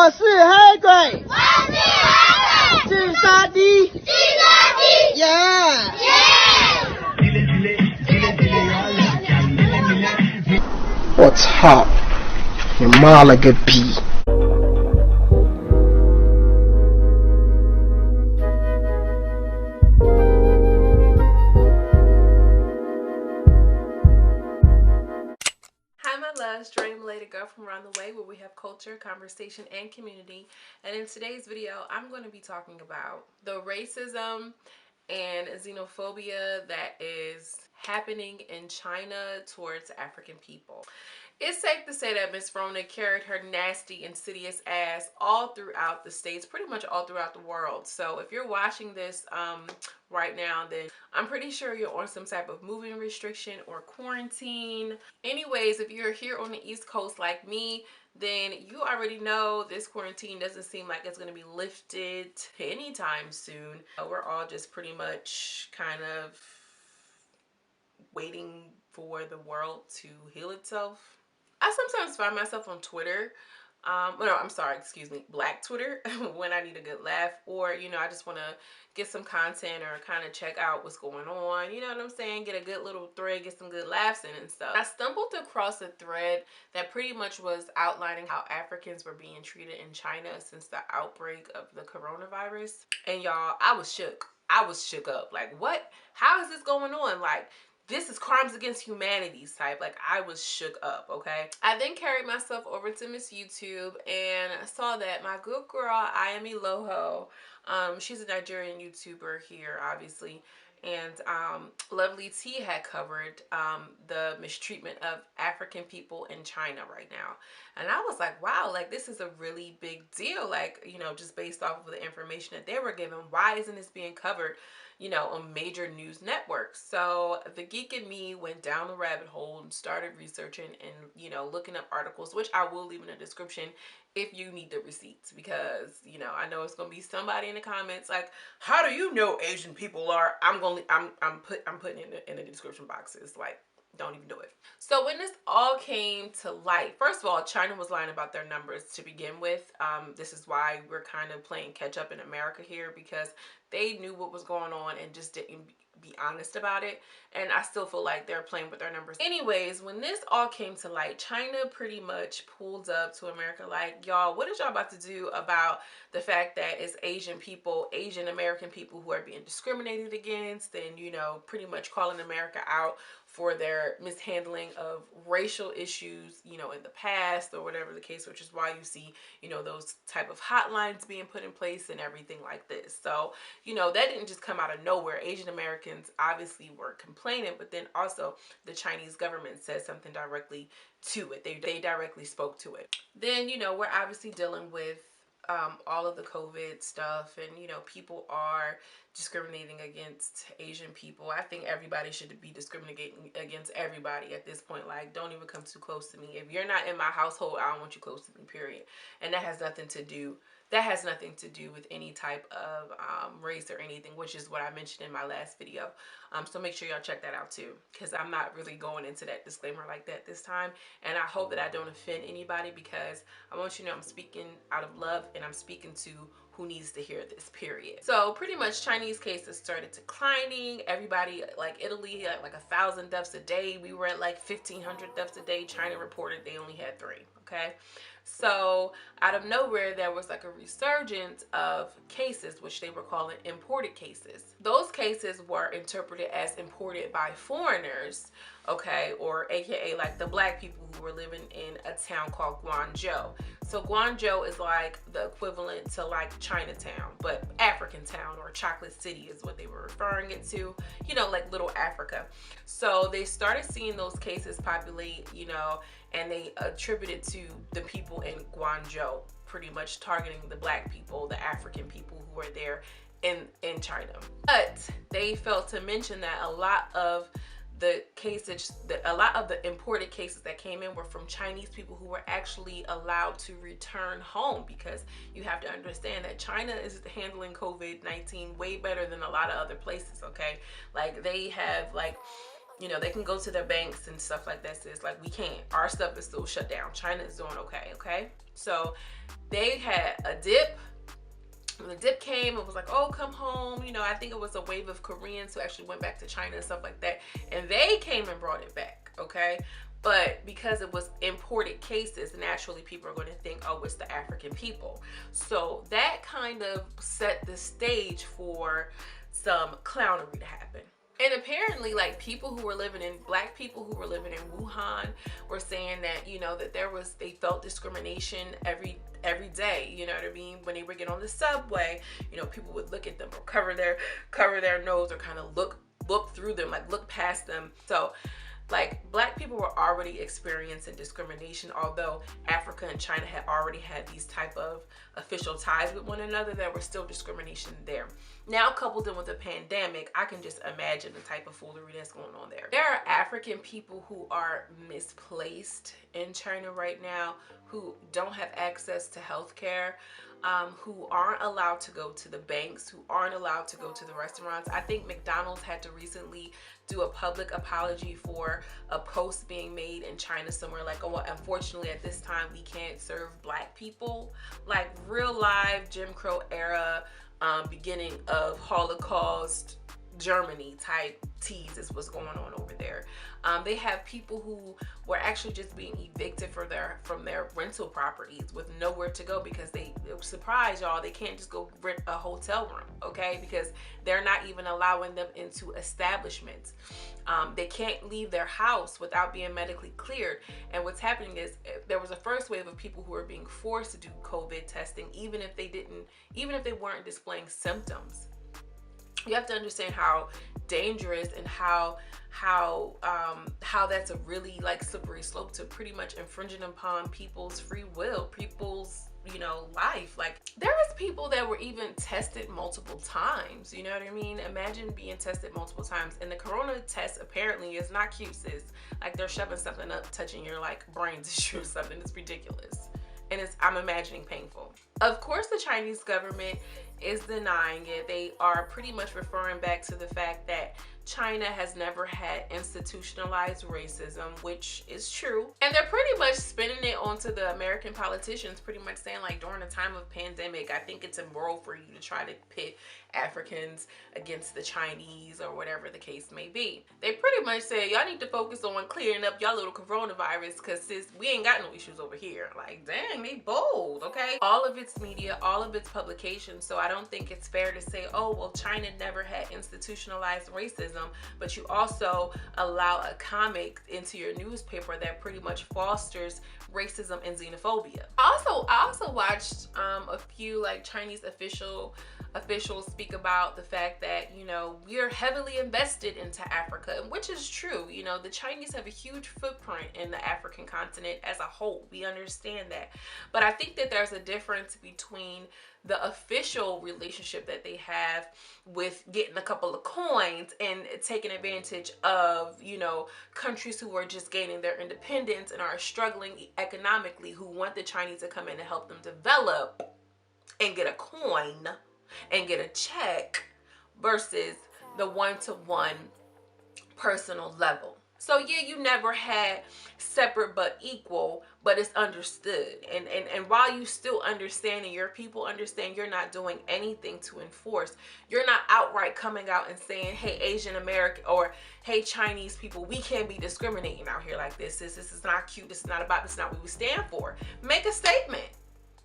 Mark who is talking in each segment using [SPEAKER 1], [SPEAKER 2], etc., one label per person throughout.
[SPEAKER 1] 我是黑鬼，自杀的，耶！ 我操，你妈了个逼！
[SPEAKER 2] Dream related girl from around the way, where we have culture, conversation, and community. And in today's video, I'm going to be talking about the racism and xenophobia that is happening in China towards African people. It's safe to say that Miss Rona carried her nasty, insidious ass all throughout the states, pretty much all throughout the world. So if you're watching this right now, then I'm pretty sure you're on some type of moving restriction or quarantine. Anyways, if you're here on the East Coast like me, then you already know this quarantine doesn't seem like it's going to be lifted anytime soon. We're all just pretty much kind of waiting for the world to heal itself. I sometimes find myself on Twitter, Black Twitter, when I need a good laugh, or, you know, I just want to get some content or kind of check out what's going on, you know what I'm saying, get a good little thread, get some good laughs in and stuff. I stumbled across a thread that pretty much was outlining how Africans were being treated in China since the outbreak of the coronavirus, and y'all, I was shook. I was shook up. Like, what? How is this going on? Like, this is crimes against humanity type. Like, I was shook up, okay? I then carried myself over to Miss YouTube and saw that my good girl, Ayemi Loho, she's a Nigerian YouTuber here, obviously, and Lovely T had covered the mistreatment of African people in China right now. And I was like, wow, like, this is a really big deal. Like, you know, just based off of the information that they were given, why isn't this being covered, you know, on major news networks? So the geek in me went down the rabbit hole and started researching and, you know, looking up articles, which I will leave in the description if you need the receipts, because, you know, I know it's gonna be somebody in the comments like, how do you know Asian people are? I'm putting it in the description boxes. Like, don't even do it. So when this all came to light, first of all, China was lying about their numbers to begin with. This is why we're kind of playing catch up in America here, because they knew what was going on and just didn't be honest about it. And I still feel like they're playing with their numbers. Anyways, when this all came to light, China pretty much pulled up to America like, y'all, what is y'all about to do about the fact that it's Asian people, Asian American people who are being discriminated against, and, you know, pretty much calling America out for their mishandling of racial issues, you know, in the past or whatever the case, which is why you see, you know, those type of hotlines being put in place and everything like this. So, you know, that didn't just come out of nowhere. Asian Americans obviously were complaining, but then also the Chinese government said something directly to it. They directly spoke to it. Then, you know, we're obviously dealing with all of the COVID stuff, and, you know, people are discriminating against Asian people. I think everybody should be discriminating against everybody at this point. Like, don't even come too close to me. If you're not in my household, I don't want you close to me, period. And that has nothing to do with any type of race or anything, which is what I mentioned in my last video. So make sure y'all check that out too, because I'm not really going into that disclaimer like that this time. And I hope that I don't offend anybody, because I want you to know I'm speaking out of love and I'm speaking to who needs to hear this, period. So pretty much Chinese cases started declining. Everybody, like Italy, had like 1,000 deaths a day. We were at like 1,500 deaths a day. China reported they only had 3, okay? So out of nowhere, there was like a resurgence of cases, which they were calling imported cases. Those cases were interpreted as imported by foreigners, okay, or AKA like the black people who were living in a town called Guangzhou. So Guangzhou is like the equivalent to like Chinatown, but African town, or Chocolate City is what they were referring it to, you know, like Little Africa. So they started seeing those cases populate, you know, and they attributed to the people in Guangzhou, pretty much targeting the black people, the African people who were there in China. But they failed to mention that a lot of the cases, a lot of the imported cases that came in were from Chinese people who were actually allowed to return home, because you have to understand that China is handling COVID-19 way better than a lot of other places, okay? Like, they have like You know, they can go to their banks and stuff like that. Sis, like, we can't. Our stuff is still shut down. China is doing okay, okay? So they had a dip. When the dip came, it was like, oh, come home. You know, I think it was a wave of Koreans who actually went back to China and stuff like that. And they came and brought it back, okay? But because it was imported cases, naturally people are going to think, oh, it's the African people. So that kind of set the stage for some clownery to happen. And apparently, like, people who were living in, black people who were living in Wuhan were saying that, you know, that they felt discrimination every day, you know what I mean? When they would get on the subway, you know, people would look at them or cover their nose or kind of look through them, like look past them. So, like, black people were already experiencing discrimination, although Africa and China had already had these type of official ties with one another. There was still discrimination there. Now, coupled in with the pandemic, I can just imagine the type of foolery that's going on there. There are African people who are misplaced in China right now, who don't have access to healthcare, who aren't allowed to go to the banks, who aren't allowed to go to the restaurants. I think McDonald's had to recently do a public apology for a post being made in China somewhere, like, oh, well, unfortunately at this time we can't serve black people. Like, real live Jim Crow era, beginning of Holocaust Germany type tease is what's going on over there. They have people who were actually just being evicted from their rental properties with nowhere to go because surprise y'all, they can't just go rent a hotel room, okay? Because they're not even allowing them into establishments. They can't leave their house without being medically cleared. And what's happening is there was a first wave of people who were being forced to do COVID testing, even if they weren't displaying symptoms. You have to understand how dangerous and how that's a really, like, slippery slope to pretty much infringing upon people's free will, people's, you know, life. Like, there was people that were even tested multiple times, you know what I mean? Imagine being tested multiple times. And the corona test apparently is not cute, sis. Like, they're shoving something up, touching your, like, brain tissue or something. It's ridiculous. And I'm imagining, painful. Of course, the Chinese government is denying it. They are pretty much referring back to the fact that China has never had institutionalized racism, which is true. And they're pretty much spinning it onto the American politicians, pretty much saying, like, during the time of pandemic, I think it's immoral for you to try to pit Africans against the Chinese or whatever the case may be. They pretty much say, y'all need to focus on clearing up y'all little coronavirus, because sis, we ain't got no issues over here. Like, dang, they bold, okay? All of its media, all of its publications. So I don't think it's fair to say, oh, well, China never had institutionalized racism, but you also allow a comic into your newspaper that pretty much fosters racism and xenophobia. I also watched a few, like, Chinese officials speak about the fact that, you know, we are heavily invested into Africa, which is true. You know, the Chinese have a huge footprint in the African continent as a whole. We understand that. But I think that there's a difference between the official relationship that they have with getting a couple of coins and taking advantage of, you know, countries who are just gaining their independence and are struggling economically, who want the Chinese to come in and help them develop and get a coin and get a check, versus the one-to-one personal level. So yeah, you never had separate but equal, but it's understood. And while you still understand and your people understand, you're not doing anything to enforce. You're not outright coming out and saying, hey, Asian American, or hey, Chinese people, we can't be discriminating out here like this. This is not cute. This is not what we stand for. Make a statement.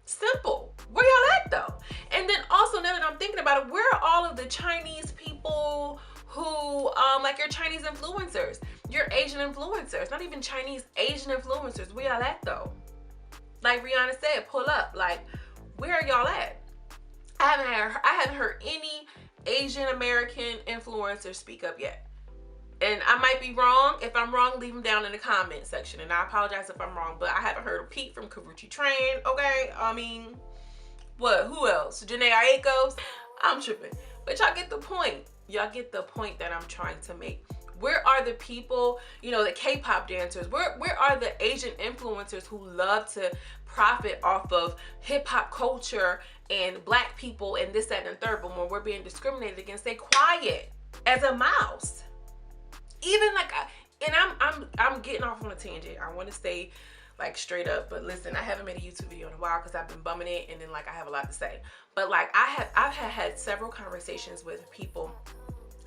[SPEAKER 2] Simple. Where y'all at though? And then also, now that I'm thinking about it, where are all of the Chinese people who, like your Chinese influencers, your Asian influencers, not even Chinese, Asian influencers? Where y'all at though? Like Rihanna said, pull up. Like, where are y'all at? I haven't heard any Asian American influencers speak up yet. And I might be wrong. If I'm wrong, leave them down in the comment section. And I apologize if I'm wrong, but I haven't heard a peep from Karuchi Train, okay? I mean, what? Who else? Janae Aikos? I'm tripping. But y'all get the point. Y'all get the point that I'm trying to make. Where are the people, you know, the K-pop dancers? Where are the Asian influencers who love to profit off of hip-hop culture and black people and this, that, and the third? But when we're being discriminated against, they quiet as a mouse. Even like, I'm getting off on a tangent. I want to stay like straight up, but listen, I haven't made a YouTube video in a while because I've been bumming it, and then like I have a lot to say. But like I've had several conversations with people,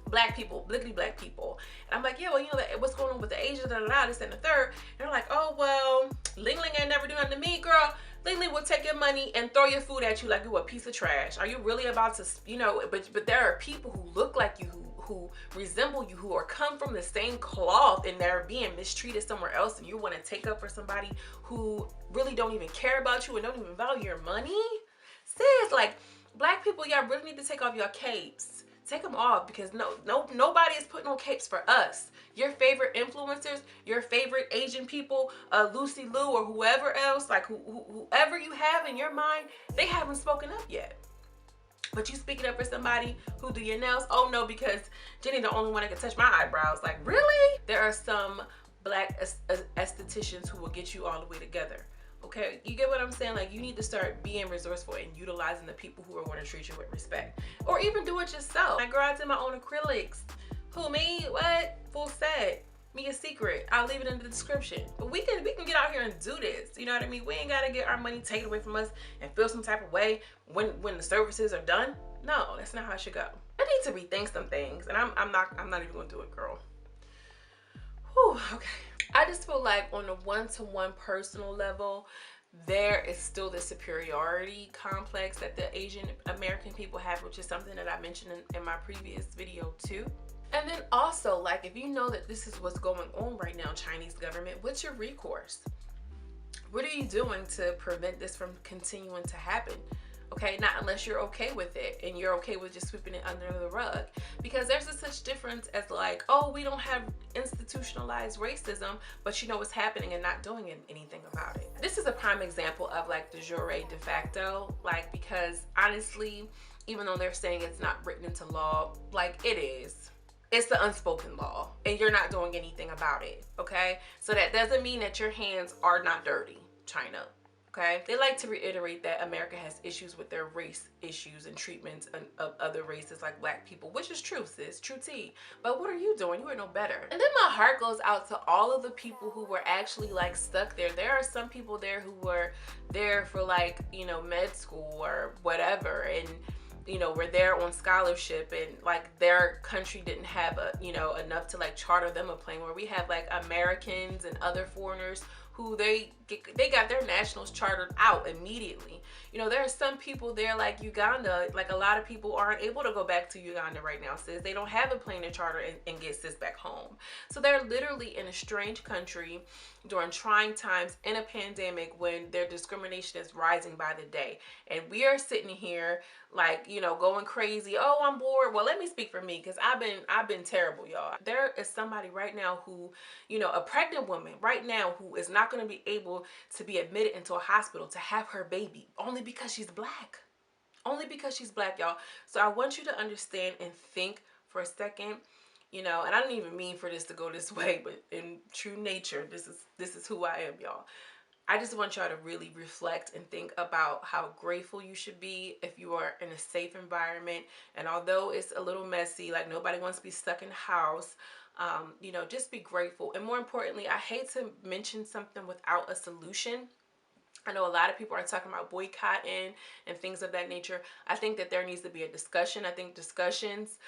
[SPEAKER 2] black people, bliggity black people, and I'm like, yeah, well, you know, what's going on with the Asians, this and the third. And they're like, oh well, Ling Ling ain't never do nothing to me, girl. Ling Ling will take your money and throw your food at you like you a piece of trash. Are you really about to, you know? But there are people who look like you, who resemble you, who are come from the same cloth, and they're being mistreated somewhere else, and you want to take up for somebody who really don't even care about you and don't even value your money. Sis, like, black people, y'all really need to take off your capes. Take them off, because nobody is putting on capes for us. Your favorite influencers, your favorite Asian people, Lucy Liu or whoever else, like whoever you have in your mind, they haven't spoken up yet. But you speaking up for somebody who do your nails? Oh no, because Jenny the only one that can touch my eyebrows. Like, really? There are some black estheticians who will get you all the way together. Okay, you get what I'm saying? Like, you need to start being resourceful and utilizing the people who are going to treat you with respect, or even do it yourself. Like, girl, I did my own acrylics. Who, me? What? Full set. Me a secret. I'll leave it in the description. But we can get out here and do this. You know what I mean? We ain't gotta get our money taken away from us and feel some type of way when the services are done. No, that's not how it should go. I need to rethink some things, and I'm not even gonna do it, girl. Whew, okay. I just feel like on a one-to-one personal level, there is still the superiority complex that the Asian American people have, which is something that I mentioned in my previous video too. And then also, like, if you know that this is what's going on right now, Chinese government, what's your recourse? What are you doing to prevent this from continuing to happen? Okay, not unless you're okay with it and you're okay with just sweeping it under the rug. Because there's a such difference as like, oh, we don't have institutionalized racism, but you know what's happening and not doing anything about it. This is a prime example of like de jure de facto, like, because honestly, even though they're saying it's not written into law, like, it is. It's the unspoken law, and you're not doing anything about it, okay? So that doesn't mean that your hands are not dirty, China. Okay, they like to reiterate that America has issues with their race issues and treatments of other races like black people, which is true, sis, true tea. But what are you doing? You are no better. And then my heart goes out to all of the people who were actually like stuck there. There are some people there who were there for like, you know, med school or whatever, and you know, were there on scholarship, and like their country didn't have enough to like charter them a plane, where we have like Americans and other foreigners who they got their nationals chartered out immediately. You know, there are some people there like Uganda, like a lot of people aren't able to go back to Uganda right now, sis. They don't have a plane to charter and get sis back home. So they're literally in a strange country during trying times in a pandemic when their discrimination is rising by the day. And we are sitting here like, you know, going crazy. Oh, I'm bored. Well, let me speak for me, because I've been terrible, y'all. There is somebody right now who, you know, a pregnant woman right now who is not going to be able to be admitted into a hospital to have her baby only because she's black. Only because she's black, y'all. So I want you to understand and think for a second, you know, and I don't even mean for this to go this way, but in true nature, this is who I am, y'all. I just want y'all to really reflect and think about how grateful you should be if you are in a safe environment. And although it's a little messy, like nobody wants to be stuck in the house, you know, just be grateful. And more importantly, I hate to mention something without a solution. I know a lot of people are talking about boycotting and things of that nature. I think that there needs to be a discussion. I think discussions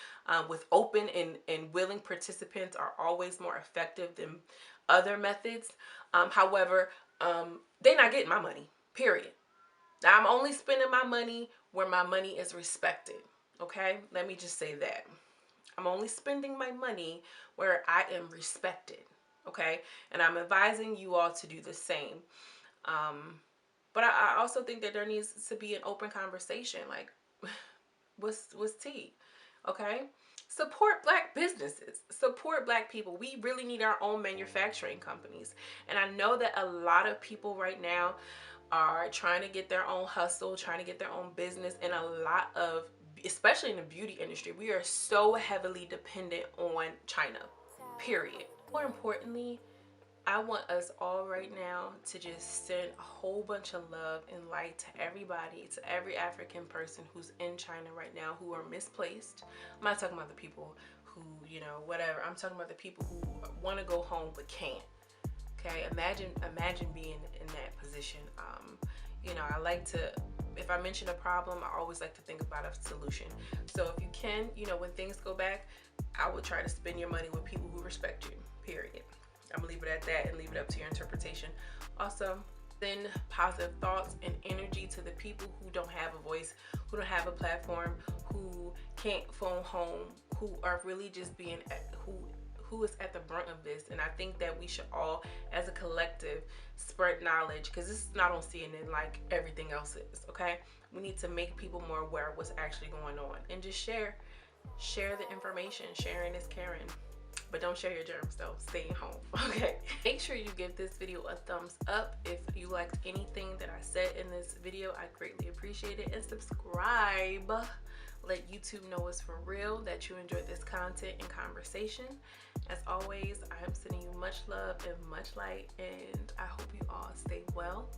[SPEAKER 2] with open and willing participants are always more effective than other methods. However, they're not getting my money, period. Now, I'm only spending my money where my money is respected, okay? Let me just say that. I'm only spending my money where I am respected, okay? And I'm advising you all to do the same. But I also think that there needs to be an open conversation, like, what's tea, okay? Support black businesses, support black people. We really need our own manufacturing companies. And I know that a lot of people right now are trying to get their own hustle, trying to get their own business, and a lot of, especially in the beauty industry, we are so heavily dependent on China, period. More importantly, I want us all right now to just send a whole bunch of love and light to everybody, to every African person who's in China right now who are misplaced. I'm not talking about the people who, you know, whatever. I'm talking about the people who want to go home but can't. Okay, imagine being in that position. You know, I like to, if I mention a problem, I always like to think about a solution. So if you can, you know, when things go back, I would try to spend your money with people who respect you, period. I'm gonna leave it at that and leave it up to your interpretation. Also, send positive thoughts and energy to the people who don't have a voice, who don't have a platform, who can't phone home, who are really just being, who is at the brunt of this. And I think that we should all, as a collective, spread knowledge, because this is not on CNN like everything else is, okay? We need to make people more aware of what's actually going on, and just share the information. Sharing is caring. But don't share your germs though, stay home, okay? Make sure you give this video a thumbs up if you liked anything that I said in this video. I greatly appreciate it. And subscribe. Let YouTube know it's for real, that you enjoyed this content and conversation. As always, I am sending you much love and much light, and I hope you all stay well,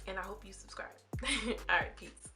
[SPEAKER 2] and I hope you subscribe. All right, peace.